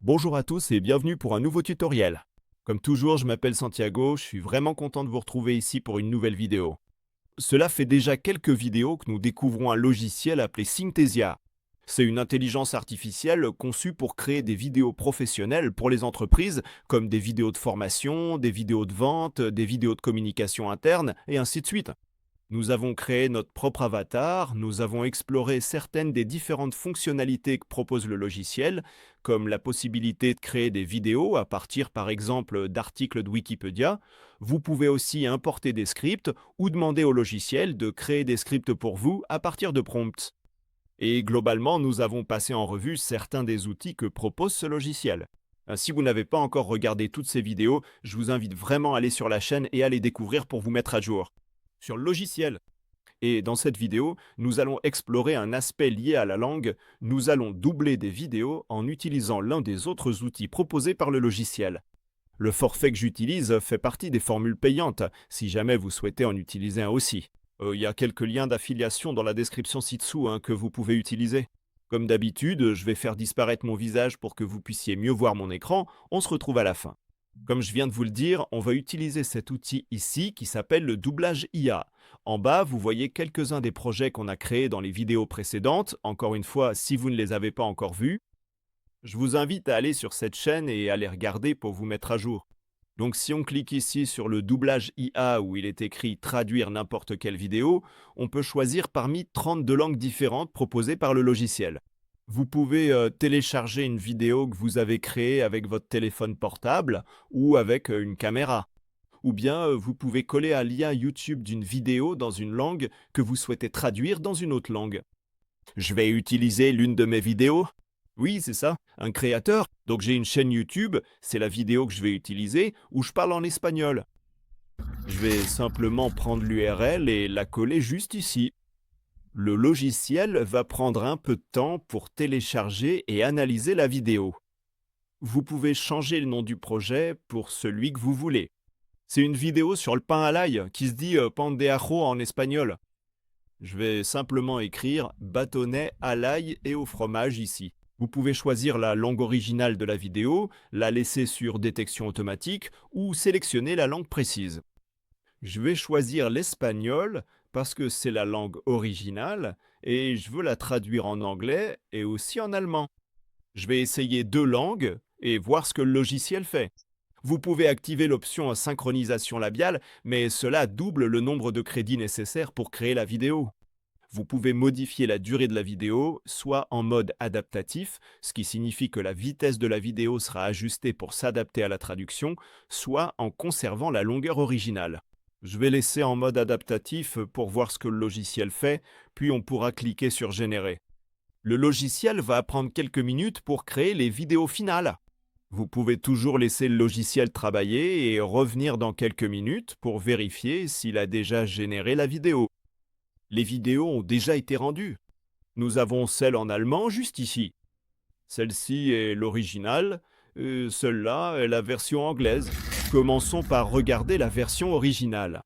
Bonjour à tous et bienvenue pour un nouveau tutoriel. Comme toujours, je m'appelle Santiago, je suis vraiment content de vous retrouver ici pour une nouvelle vidéo. Cela fait déjà quelques vidéos que nous découvrons un logiciel appelé Synthesia. C'est une intelligence artificielle conçue pour créer des vidéos professionnelles pour les entreprises, comme des vidéos de formation, des vidéos de vente, des vidéos de communication interne, et ainsi de suite. Nous avons créé notre propre avatar, nous avons exploré certaines des différentes fonctionnalités que propose le logiciel, comme la possibilité de créer des vidéos à partir par exemple d'articles de Wikipédia. Vous pouvez aussi importer des scripts ou demander au logiciel de créer des scripts pour vous à partir de prompts. Et globalement, nous avons passé en revue certains des outils que propose ce logiciel. Si vous n'avez pas encore regardé toutes ces vidéos, je vous invite vraiment à aller sur la chaîne et à les découvrir pour vous mettre à jour sur le logiciel. Et dans cette vidéo, nous allons explorer un aspect lié à la langue. Nous allons doubler des vidéos en utilisant l'un des autres outils proposés par le logiciel. Le forfait que j'utilise fait partie des formules payantes, si jamais vous souhaitez en utiliser un aussi. Il y a quelques liens d'affiliation dans la description ci-dessous que vous pouvez utiliser. Comme d'habitude, je vais faire disparaître mon visage pour que vous puissiez mieux voir mon écran. On se retrouve à la fin. Comme je viens de vous le dire, on va utiliser cet outil ici qui s'appelle le doublage IA. En bas, vous voyez quelques-uns des projets qu'on a créés dans les vidéos précédentes. Encore une fois, si vous ne les avez pas encore vus, je vous invite à aller sur cette chaîne et à les regarder pour vous mettre à jour. Donc si on clique ici sur le doublage IA où il est écrit traduire n'importe quelle vidéo, on peut choisir parmi 32 langues différentes proposées par le logiciel. Vous pouvez télécharger une vidéo que vous avez créée avec votre téléphone portable ou avec une caméra. Ou bien vous pouvez coller un lien YouTube d'une vidéo dans une langue que vous souhaitez traduire dans une autre langue. Je vais utiliser l'une de mes vidéos. Oui, c'est ça, un créateur. Donc j'ai une chaîne YouTube, c'est la vidéo que je vais utiliser, où je parle en espagnol. Je vais simplement prendre l'URL et la coller juste ici. Le logiciel va prendre un peu de temps pour télécharger et analyser la vidéo. Vous pouvez changer le nom du projet pour celui que vous voulez. C'est une vidéo sur le pain à l'ail qui se dit pan de ajo en espagnol. Je vais simplement écrire bâtonnet à l'ail et au fromage ici. Vous pouvez choisir la langue originale de la vidéo, la laisser sur détection automatique ou sélectionner la langue précise. Je vais choisir l'espagnol parce que c'est la langue originale et je veux la traduire en anglais et aussi en allemand. Je vais essayer 2 langues et voir ce que le logiciel fait. Vous pouvez activer l'option synchronisation labiale, mais cela double le nombre de crédits nécessaires pour créer la vidéo. Vous pouvez modifier la durée de la vidéo, soit en mode adaptatif, ce qui signifie que la vitesse de la vidéo sera ajustée pour s'adapter à la traduction, soit en conservant la longueur originale. Je vais laisser en mode adaptatif pour voir ce que le logiciel fait, puis on pourra cliquer sur Générer. Le logiciel va prendre quelques minutes pour créer les vidéos finales. Vous pouvez toujours laisser le logiciel travailler et revenir dans quelques minutes pour vérifier s'il a déjà généré la vidéo. Les vidéos ont déjà été rendues. Nous avons celle en allemand juste ici. Celle-ci est l'original, celle-là est la version anglaise. Commençons par regarder la version originale.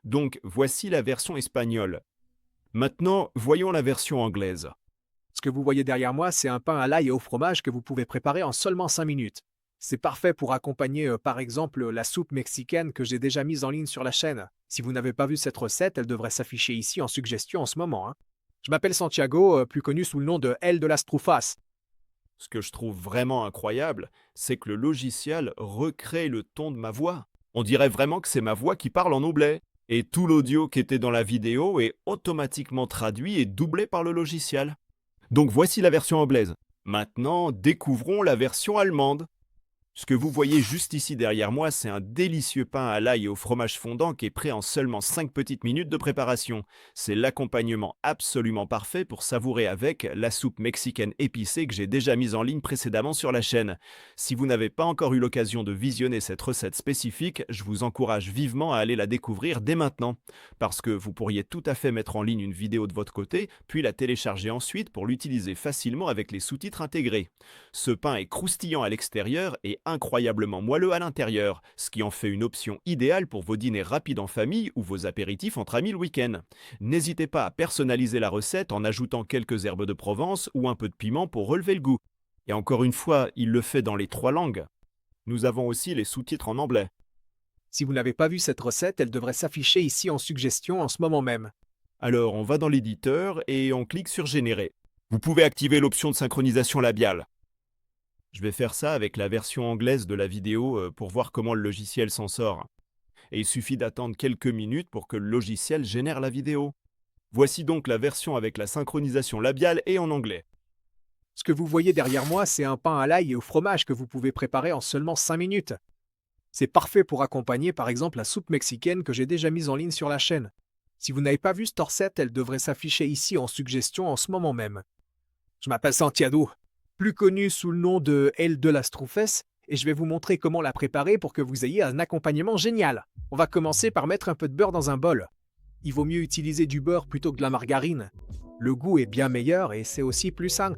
Donc voici la version espagnole. Maintenant, voyons la version anglaise. Ce que vous voyez derrière moi, c'est un pain à l'ail et au fromage que vous pouvez préparer en seulement 5 minutes. C'est parfait pour accompagner par exemple la soupe mexicaine que j'ai déjà mise en ligne sur la chaîne. Si vous n'avez pas vu cette recette, elle devrait s'afficher ici en suggestion en ce moment. Je m'appelle Santiago, plus connu sous le nom de El de las Trufas. Ce que je trouve vraiment incroyable, c'est que le logiciel recrée le ton de ma voix. On dirait vraiment que c'est ma voix qui parle en anglais. Et tout l'audio qui était dans la vidéo est automatiquement traduit et doublé par le logiciel. Donc voici la version anglaise. Maintenant, découvrons la version allemande. Ce que vous voyez juste ici derrière moi, c'est un délicieux pain à l'ail et au fromage fondant qui est prêt en seulement 5 petites minutes de préparation. C'est l'accompagnement absolument parfait pour savourer avec la soupe mexicaine épicée que j'ai déjà mise en ligne précédemment sur la chaîne. Si vous n'avez pas encore eu l'occasion de visionner cette recette spécifique, je vous encourage vivement à aller la découvrir dès maintenant. Parce que vous pourriez tout à fait mettre en ligne une vidéo de votre côté, puis la télécharger ensuite pour l'utiliser facilement avec les sous-titres intégrés. Ce pain est croustillant à l'extérieur et incroyablement moelleux à l'intérieur, ce qui en fait une option idéale pour vos dîners rapides en famille ou vos apéritifs entre amis le week-end. N'hésitez pas à personnaliser la recette en ajoutant quelques herbes de Provence ou un peu de piment pour relever le goût. Et encore une fois, il le fait dans les 3 langues. Nous avons aussi les sous-titres en anglais. Si vous n'avez pas vu cette recette, elle devrait s'afficher ici en suggestion en ce moment même. Alors, on va dans l'éditeur et on clique sur Générer. Vous pouvez activer l'option de synchronisation labiale. Je vais faire ça avec la version anglaise de la vidéo pour voir comment le logiciel s'en sort. Et il suffit d'attendre quelques minutes pour que le logiciel génère la vidéo. Voici donc la version avec la synchronisation labiale et en anglais. Ce que vous voyez derrière moi, c'est un pain à l'ail et au fromage que vous pouvez préparer en seulement 5 minutes. C'est parfait pour accompagner par exemple la soupe mexicaine que j'ai déjà mise en ligne sur la chaîne. Si vous n'avez pas vu cette recette, elle devrait s'afficher ici en suggestion en ce moment même. Je m'appelle Santiago, plus connu sous le nom de El de las Trufes, et je vais vous montrer comment la préparer pour que vous ayez un accompagnement génial. On va commencer par mettre un peu de beurre dans un bol. Il vaut mieux utiliser du beurre plutôt que de la margarine. Le goût est bien meilleur et c'est aussi plus sain.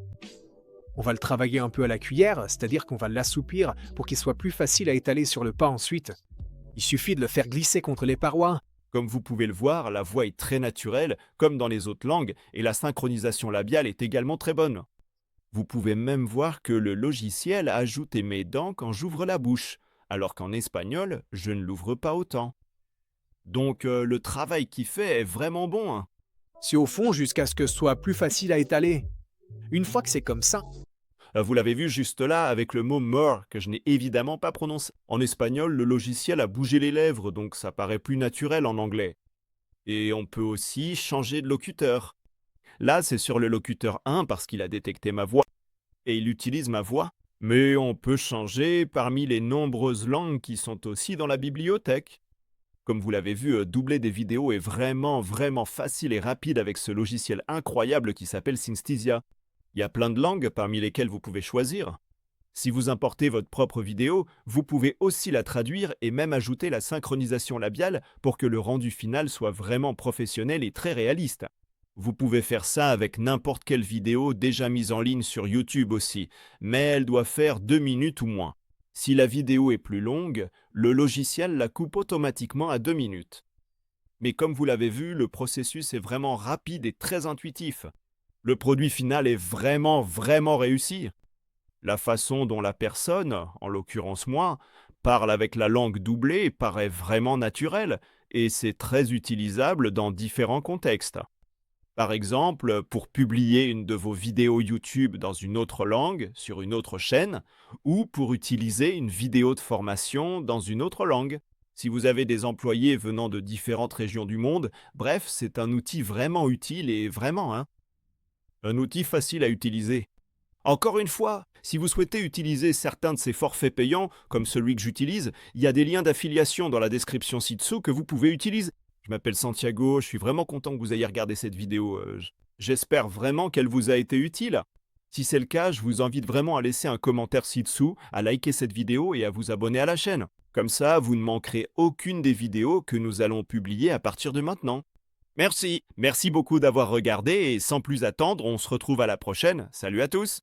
On va le travailler un peu à la cuillère, c'est-à-dire qu'on va l'assouplir pour qu'il soit plus facile à étaler sur le pain ensuite. Il suffit de le faire glisser contre les parois. Comme vous pouvez le voir, la voix est très naturelle, comme dans les autres langues, et la synchronisation labiale est également très bonne. Vous pouvez même voir que le logiciel a ajouté mes dents quand j'ouvre la bouche, alors qu'en espagnol, je ne l'ouvre pas autant. Donc le travail qu'il fait est vraiment bon, hein. C'est au fond jusqu'à ce que ce soit plus facile à étaler. Une fois que c'est comme ça, Vous l'avez vu juste là avec le mot more que je n'ai évidemment pas prononcé. En espagnol, le logiciel a bougé les lèvres, donc ça paraît plus naturel en anglais. Et on peut aussi changer de locuteur. Là, c'est sur le locuteur 1 parce qu'il a détecté ma voix et il utilise ma voix. Mais on peut changer parmi les nombreuses langues qui sont aussi dans la bibliothèque. Comme vous l'avez vu, doubler des vidéos est vraiment facile et rapide avec ce logiciel incroyable qui s'appelle Synesthesia. Il y a plein de langues parmi lesquelles vous pouvez choisir. Si vous importez votre propre vidéo, vous pouvez aussi la traduire et même ajouter la synchronisation labiale pour que le rendu final soit vraiment professionnel et très réaliste. Vous pouvez faire ça avec n'importe quelle vidéo déjà mise en ligne sur YouTube aussi, mais elle doit faire 2 minutes ou moins. Si la vidéo est plus longue, le logiciel la coupe automatiquement à 2 minutes. Mais comme vous l'avez vu, le processus est vraiment rapide et très intuitif. Le produit final est vraiment réussi. La façon dont la personne, en l'occurrence moi, parle avec la langue doublée paraît vraiment naturelle et c'est très utilisable dans différents contextes. Par exemple, pour publier une de vos vidéos YouTube dans une autre langue, sur une autre chaîne, ou pour utiliser une vidéo de formation dans une autre langue. Si vous avez des employés venant de différentes régions du monde, bref, c'est un outil vraiment utile et vraiment, un outil facile à utiliser. Encore une fois, si vous souhaitez utiliser certains de ces forfaits payants, comme celui que j'utilise, il y a des liens d'affiliation dans la description ci-dessous que vous pouvez utiliser. Je m'appelle Santiago, je suis vraiment content que vous ayez regardé cette vidéo. J'espère vraiment qu'elle vous a été utile. Si c'est le cas, je vous invite vraiment à laisser un commentaire ci-dessous, à liker cette vidéo et à vous abonner à la chaîne. Comme ça, vous ne manquerez aucune des vidéos que nous allons publier à partir de maintenant. Merci beaucoup d'avoir regardé et sans plus attendre, on se retrouve à la prochaine. Salut à tous!